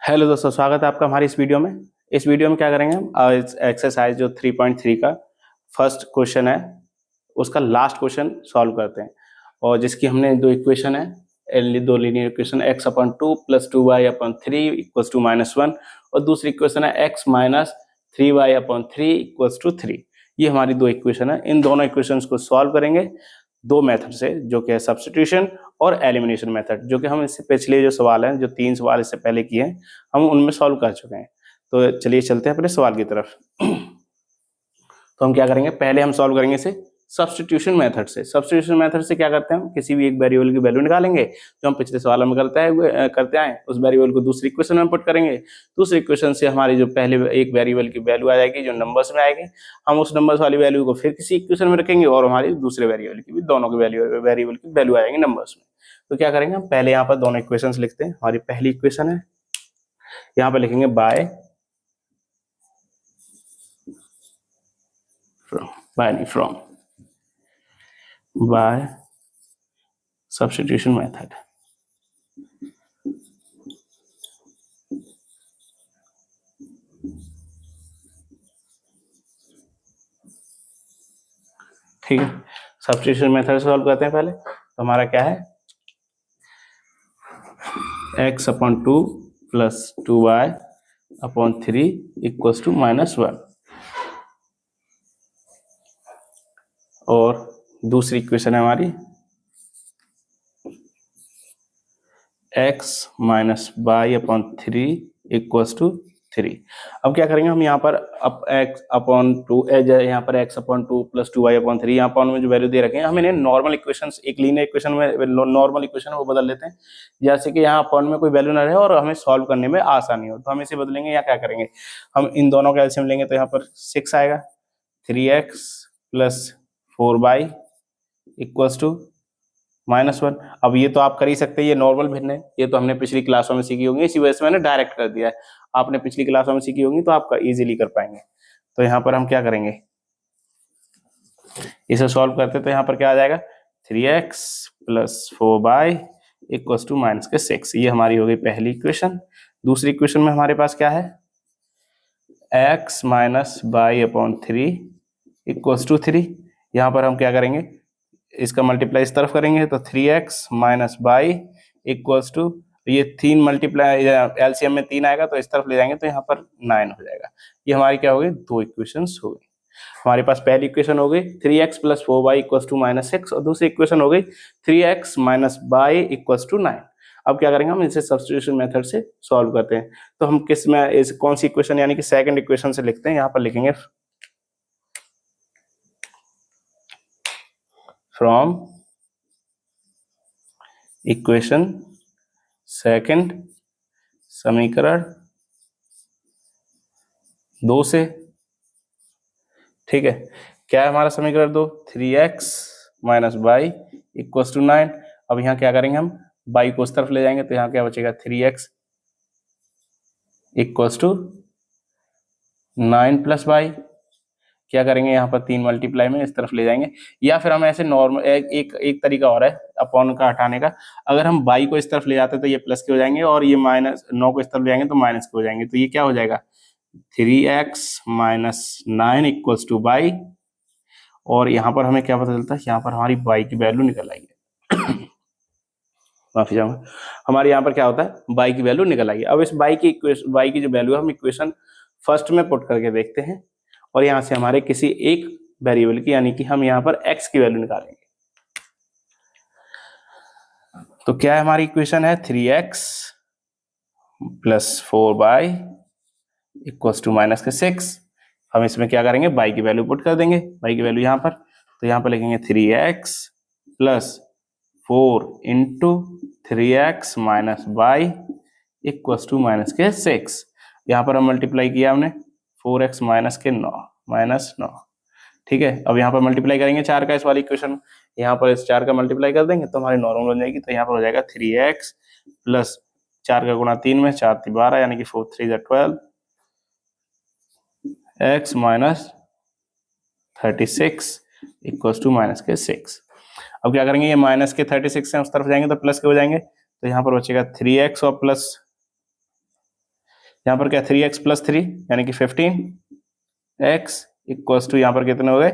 Hello दोस्तों, स्वागत है आपका हमारी इस वीडियो में। इस वीडियो में क्या करेंगे हम, एक्सरसाइज जो 3.3 का फर्स्ट क्वेश्चन है उसका लास्ट क्वेश्चन सॉल्व करते हैं। और जिसकी हमने दो इक्वेशन है, दो linear equation x upon 2 plus 2y upon 3 equals to -1 और दूसरी इक्वेशन है x minus 3y upon 3 equals to 3। ये हमारी दो इक्वेशन है। इन दोनों इक्वेशंस को सॉल्व करेंगे दो मेथड से, जो कि है सब्स्टिट्यूशन और एलिमिनेशन मेथड, जो कि हम इससे पिछले जो सवाल हैं, जो 3 सवाल इससे पहले किए हैं, हम उनमें सॉल्व कर चुके हैं। तो चलिए चलते हैं अपने सवाल की तरफ। तो हम क्या करेंगे, पहले हम सॉल्व करेंगे इसे सब्स्टिट्यूशन मेथड से। सब्स्टिट्यूशन मेथड से क्या करते हैं, हम किसी भी एक वेरिएबल की वैल्यू निकालेंगे जो हम पिछले सवालों में करते आए, उस वेरिएबल को दूसरी इक्वेशन में पुट करेंगे। दूसरी इक्वेशन से हमारी जो पहले एक वेरिएबल की वैल्यू आ जाएगी जो नंबर्स में आएगी, हम उस नंबर्स वाली वैल्यू को फिर किसी इक्वेशन में रखेंगे और हमारी दूसरे वेरिएबल की भी, दोनों की वेरिएबल की वैल्यू आएगी नंबर्स में। तो क्या करेंगे, हम पहले यहाँ पर दोनों इक्वेशन लिखते हैं। हमारी पहली इक्वेशन है, यहाँ पर लिखेंगे by from by substitution method. ठीक है, सब्स्टिट्यूशन मेथड सॉल्व करते हैं पहले। तो हमारा क्या है, x upon 2 plus 2y upon 3 equals to -1। और दूसरी इक्वेशन है हमारी x minus y upon 3 equals to 3। अब क्या करेंगे हम यहाँ पर x अपॉन 2, यहाँ पर x upon 2 plus 2y upon 3, यहाँ पर में जो वैल्यू दे रखे हैं, हम इन्हें नॉर्मल इक्वेशन, एक लीनियर इक्वेशन में नॉर्मल इक्वेशन है वो बदल लेते हैं। जैसे कि यहाँ अपॉन में कोई वैल्यू ना रहे और हमें सॉल्व करने में आसानी हो, तो हम इसे बदलेंगे। या क्या करेंगे, हम इन दोनों का एलसीएम लेंगे, तो यहाँ पर 6 आएगा, 3x plus 4y equals to -1। अब ये तो आप कर ही सकते हैं, ये नॉर्मल भिन्न है, ये तो हमने पिछली क्लासों में सीखी होंगी, इसी वजह से मैंने डायरेक्ट कर दिया है। आपने पिछली क्लासों में सीखी होंगी तो आप इजीली कर पाएंगे। तो यहाँ पर हम क्या करेंगे, इसे सॉल्व करते तो यहाँ पर क्या आ जाएगा, 3x plus 4y equals to -6। ये हमारी हो गई पहली इक्वेशन। दूसरी इक्वेशन में हमारे पास क्या है, x minus y upon 3 equals to 3। यहाँ पर हम क्या करेंगे, इसका मल्टीप्लाई इस तरफ करेंगे, तो 3x minus y equals to, ये 3 मल्टीप्लाई एलसीएम में 3 आएगा तो इस तरफ ले जाएंगे तो यहाँ पर 9 हो जाएगा। ये हमारी क्या हो गई, दो इक्वेशंस हो गई। हमारे पास पहली इक्वेशन हो गई 3x plus 4y equals to -6 और दूसरी इक्वेशन हो गई 3x minus y equals to 9। अब क्या करेंगे, हम इसे सब्स्टिट्यूशन मेथड से सॉल्व करते हैं। तो हम किस में, इस कौन सी इक्वेशन, यानी कि सेकंड इक्वेशन से लिखते हैं। यहाँ पर लिखेंगे फ्रॉम इक्वेशन सेकंड, समीकरण 2 से। ठीक है, क्या है हमारा समीकरण 2, 3x minus y equals to 9। अब यहाँ क्या करेंगे, हम बाई को उस तरफ ले जाएंगे, तो यहाँ क्या बचेगा, 3x equals to 9 plus by. क्या करेंगे, यहाँ पर 3 मल्टीप्लाई में इस तरफ ले जाएंगे, या फिर हम ऐसे नॉर्मल एक तरीका और है अपॉन का हटाने का। अगर हम बाई को इस तरफ ले जाते तो ये प्लस के हो जाएंगे, और ये -9 को इस तरफ ले जाएंगे तो माइनस के हो जाएंगे। तो ये क्या हो जाएगा, 3x minus 9 equals two by. और यहाँ पर हमें क्या पता चलता है, यहाँ पर हमारी बाई की वैल्यू निकल आएगी। माफी चाहूंगा, हमारे यहाँ पर क्या होता है, बाई की वैल्यू निकल आएगी। अब इस बाई की जो वैल्यू है, हम इक्वेशन फर्स्ट में पुट करके देखते हैं, और यहाँ से हमारे किसी एक वेरिएबल की, यानी कि हम यहाँ पर x की वैल्यू निकालेंगे। तो क्या है हमारी इक्वेशन है, 3x plus 4y equals to -6। हम इसमें क्या करेंगे, बाई की वैल्यू पुट कर देंगे, बाई की वैल्यू यहाँ पर। तो यहाँ पर लिखेंगे 3x plus 4 into 3x minus y equals to -6। यहाँ पर हम मल्टीप्लाई किया हमने 4x -9। ठीक है, अब यहाँ पर मल्टीप्लाई करेंगे 4 का इस वाली इक्वेशन, यहाँ पर इस 4 का मल्टीप्लाई कर देंगे तो हमारी नॉर्मल बन जाएगी। तो यहाँ पर हो जाएगा 3x प्लस 4 का गुणा 3 में, 4 3 12, यानी कि 4 3 12, x माइनस 36 इक्वल्स टू -6। अब क्या करेंगे, ये माइनस के 36 से उस तरफ जाएंगे तो प्लस के हो जाएंगे, तो यहाँ पर बचेगा 3x और प्लस यहाँ पर क्या 3x + 3 यानी कि 15x इक्वल्स टू यहाँ पर कितने हो गए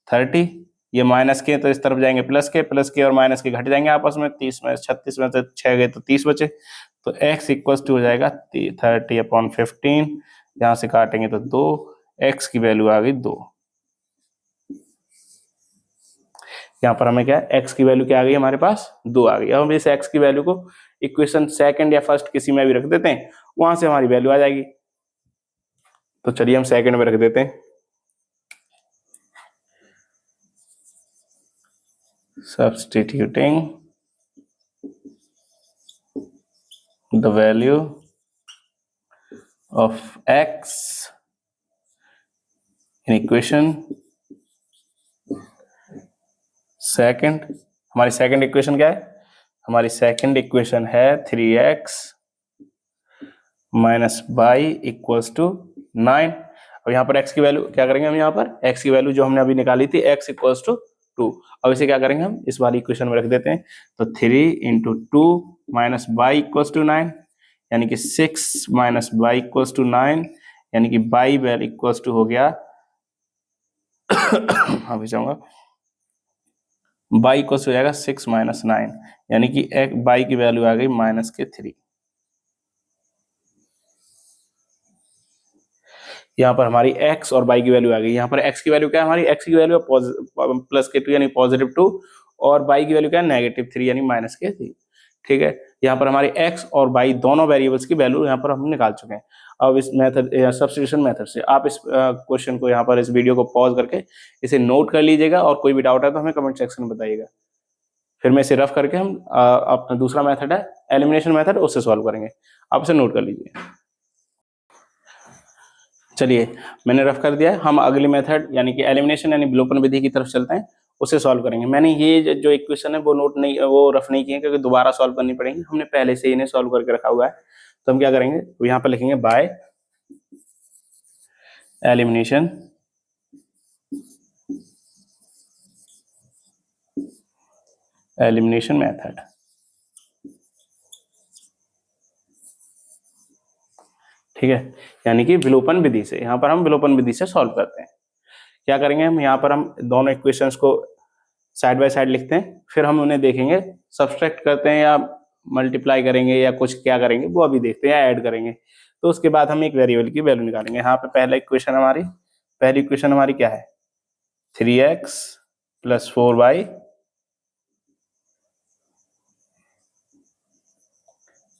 30। ये माइनस के तो इस तरफ जाएंगे प्लस के और माइनस के घट जाएंगे आपस में, 30 में 36 में से 6 गए तो 30 बचे, तो x इक्वल्स टू हो जाएगा 30/15। यहाँ से काटेंगे तो 2, x की वैल्यू आ गई 2। यहाँ पर हमें क्या है x की वैल्यू क्या आ गई हमारे पास 2 आ गई। अब हम इस x की वैल्यू को इक्वेशन सेकंड या फर्स्ट किसी में भी रख देते हैं, वहां से हमारी वैल्यू आ जाएगी। तो चलिए हम सेकंड में रख देते हैं। Substituting the value of x in equation second, हमारी सेकंड इक्वेशन क्या है, हमारी सेकंड इक्वेशन है 3x minus y equals to 9। अब यहाँ पर x की वैल्यू क्या करेंगे हम, यहाँ पर x की वैल्यू जो हमने अभी निकाली थी x इक्वल्स टू 2। अब इसे क्या करेंगे हम इस वाली इक्वेशन में रख देते हैं। तो 3 × 2 माइनस बाई इक्वल्स टू 9 यानी कि 6 माइनस बाई इक्वल्स टू 9 यानी कि बाई वैल्यू इक्वल्स टू हो गया अभी जाऊंगा बाई इक्वल्स हो जाएगा 6 - 9 यानी कि बाई की वैल्यू आ गई -3। यहाँ पर हमारी x और y की वैल्यू आ गई। यहाँ पर x की वैल्यू क्या है हमारी, x की वैल्यू +2 यानी +2 और y की वैल्यू क्या है -3 यानी -3। ठीक है, यहाँ पर हमारी x और y दोनों वेरिएबल्स की वैल्यू यहाँ पर हम निकाल चुके हैं। अब इस मेथड सब्स्टिट्यूशन मेथड से आप इस क्वेश्चन को यहाँ पर इस वीडियो को पॉज करके इसे नोट कर लीजिएगा और कोई भी डाउट है तो हमें कमेंट सेक्शन में बताइएगा। फिर मैं इसे रफ करके हम अपना दूसरा मेथड है एलिमिनेशन मेथड उससे सॉल्व करेंगे। आप इसे नोट कर लीजिए। चलिए मैंने रफ कर दिया है, हम अगली मेथड यानी कि एलिमिनेशन यानी विलोपन विधि की तरफ चलते हैं, उसे सॉल्व करेंगे। मैंने ये जो इक्वेशन है वो नोट नहीं, वो रफ नहीं किए क्योंकि दोबारा सॉल्व करनी पड़ेगी, हमने पहले से इन्हें सॉल्व करके रखा हुआ है। तो हम क्या करेंगे, तो यहाँ पर लिखेंगे बाय एलिमिनेशन मेथड। ठीक है, यानी कि विलोपन विधि से, यहाँ पर हम विलोपन विधि से सॉल्व करते हैं। क्या करेंगे हम, यहाँ पर हम दोनों इक्वेशंस को साइड बाय साइड लिखते हैं, फिर हम उन्हें देखेंगे सब्सट्रैक्ट करते हैं या मल्टीप्लाई करेंगे या कुछ क्या करेंगे वो अभी देखते हैं, या ऐड करेंगे। तो उसके बाद हम एक वेरिएबल की वैल्यू निकालेंगे। यहाँ पे पहली इक्वेशन हमारी क्या है 3x +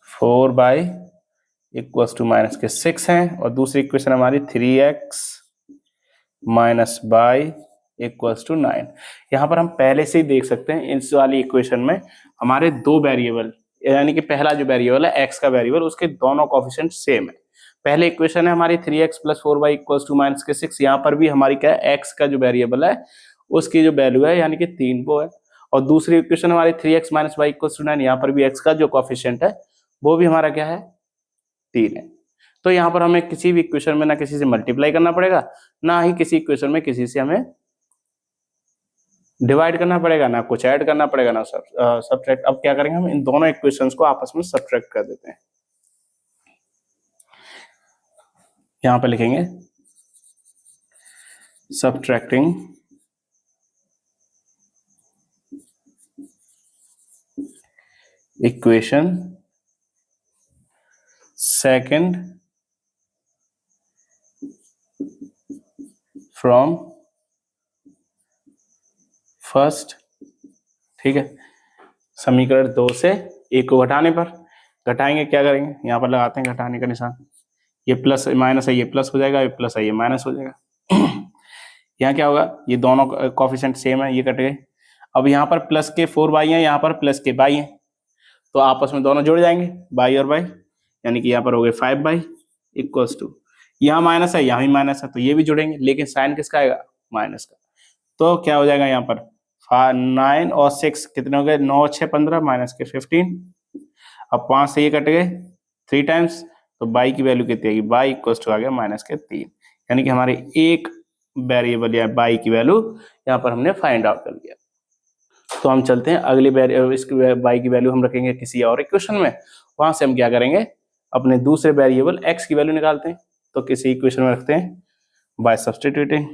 4y इक्वल्स टू -6 है, और दूसरी इक्वेशन हमारी 3x - y इक्वल्स टू 9। यहाँ पर हम पहले से ही देख सकते हैं इस वाली इक्वेशन में हमारे दो वेरिएबल, यानी कि पहला जो वेरिएबल है x का वेरिएबल, उसके दोनों कोएफिशिएंट सेम है। पहले इक्वेशन है हमारी 3x + 4y इक्वल्स टू -6, यहाँ पर भी हमारी क्या है x का जो वेरिएबल है उसकी जो वैल्यू है यानी कि 3 वो है, और दूसरी इक्वेशन हमारी 3x - y इक्वल्स टू 9, यहाँ पर भी x का जो कोएफिशिएंट है वो भी हमारा क्या है 3 है। तो यहाँ पर हमें किसी भी इक्वेशन में ना किसी से मल्टीप्लाई करना पड़ेगा, ना ही किसी इक्वेशन में किसी से हमें डिवाइड करना पड़ेगा, ना कुछ ऐड करना पड़ेगा, ना सब्ट्रैक्ट। अब क्या करेंगे हम इन दोनों इक्वेशंस को आपस में सब्ट्रैक्ट कर देते हैं। यहाँ पे लिखेंगे subtracting equation second from first. ठीक है, समीकरण 2 से 1 को घटाने पर, घटाएंगे क्या करेंगे, यहाँ पर लगाते हैं घटाने का निशान, ये प्लस माइनस है ये प्लस हो जाएगा, ये प्लस है ये माइनस हो जाएगा। यहाँ क्या होगा, ये दोनों कोएफिशिएंट सेम है, ये कट गए। अब यहाँ पर प्लस के 4y है, यहाँ पर प्लस के y है, तो आपस में दोनों जुड़ जाएंगे y और y, यानी कि यहाँ पर हो गए 5y इक्वल्स टू, यहाँ माइनस है यहाँ भी माइनस है तो ये भी जुड़ेंगे, लेकिन साइन किसका आएगा माइनस का। तो क्या हो जाएगा यहाँ पर 9 और 6 कितने हो गए, 9 6 15 माइनस के 15। अब 5 से ये कट गए 3 टाइम्स, तो y की वैल्यू कितनी आएगी, y इक्वल्स टू आ गया -3, यानी कि हमारे एक वेरिएबल या y की वैल्यू यहाँ पर हमने फाइंड आउट कर लिया। तो हम चलते हैं अगली इसकी y की वैल्यू हम रखेंगे किसी और इक्वेशन में, वहां से हम क्या करेंगे अपने दूसरे वेरिएबल x की वैल्यू निकालते हैं। तो किसी इक्वेशन में रखते हैं bye substituting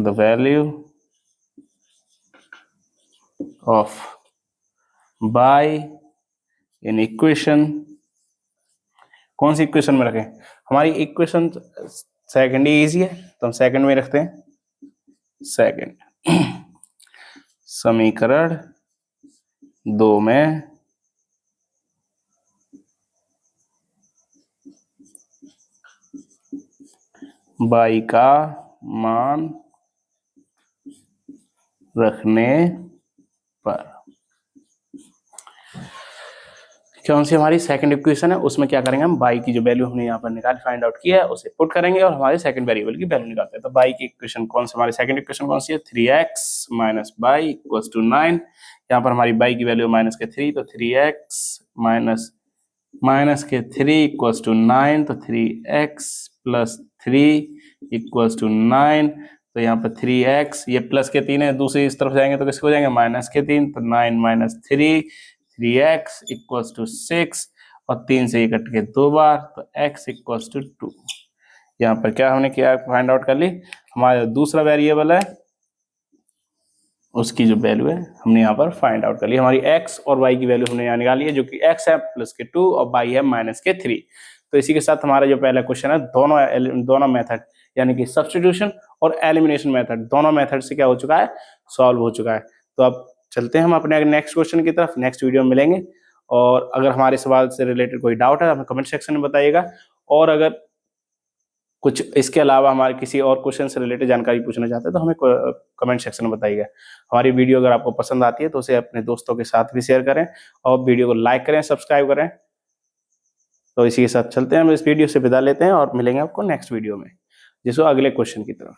the value of y in equation, कौन सी इक्वेशन में रखें? हमारी इक्वेशन सेकंड ही इजी है, तो हम सेकंड में रखते हैं। सेकंड समीकरण 2 में y का मान रखने पर कौन सी हमारी सेकंड इक्वेशन है, उसमें क्या करेंगे हम y की जो वैल्यू हमने यहाँ पर निकाली फाइंड आउट किया है उसे पुट करेंगे और हमारे सेकंड वेरिएबल की वैल्यू निकालते हैं। तो y की इक्वेशन कौन सी, हमारी सेकंड इक्वेशन कौन सी है? 3x minus y equals to 9। यहाँ पर हमारी y की वैल्यू माइनस के 3, तो 3x माइनस के 3 इक्वल्स टू 9, तो 3x प्लस 3 इक्वल्स टू 9। तो यहाँ पर 3x, ये प्लस के 3 है, दूसरी इस तरफ जाएंगे तो किसको हो जाएंगे? माइनस के 3, तो 9 माइनस 3x इक्वल्स टू 6 और 3 से ये कट के 2 बार, तो x इक्वल्स टू 2। यहाँ पर क्या हमने किया, फाइंड आउट कर ली, हमारा दूसरा वेरिएबल है उसकी जो वैल्यू है हमने यहाँ पर फाइंड आउट कर ली। हमारी x और y की वैल्यू हमने यहाँ निकाली है, जो कि x है प्लस के 2 और y है माइनस के 3। तो इसी के साथ हमारा जो पहला क्वेश्चन है, दोनों मेथड यानी कि सब्स्टिट्यूशन और एलिमिनेशन मेथड, दोनों मेथड से क्या हो चुका है? सॉल्व हो चुका है। तो अब चलते हैं हम अपने नेक्स्ट क्वेश्चन की तरफ, नेक्स्ट वीडियो में मिलेंगे। और अगर हमारे सवाल से रिलेटेड कोई डाउट है हमें कमेंट सेक्शन में बताइएगा, और अगर कुछ इसके अलावा हमारे किसी और क्वेश्चन से रिलेटेड जानकारी पूछना चाहते हैं तो हमें कमेंट सेक्शन में बताइएगा। हमारी वीडियो अगर आपको पसंद आती है तो उसे अपने दोस्तों के साथ भी शेयर करें और वीडियो को लाइक करें, सब्सक्राइब करें। तो इसी के साथ चलते हैं, हम इस वीडियो से विदा लेते हैं और मिलेंगे आपको नेक्स्ट वीडियो में, जिसको अगले क्वेश्चन की तरफ।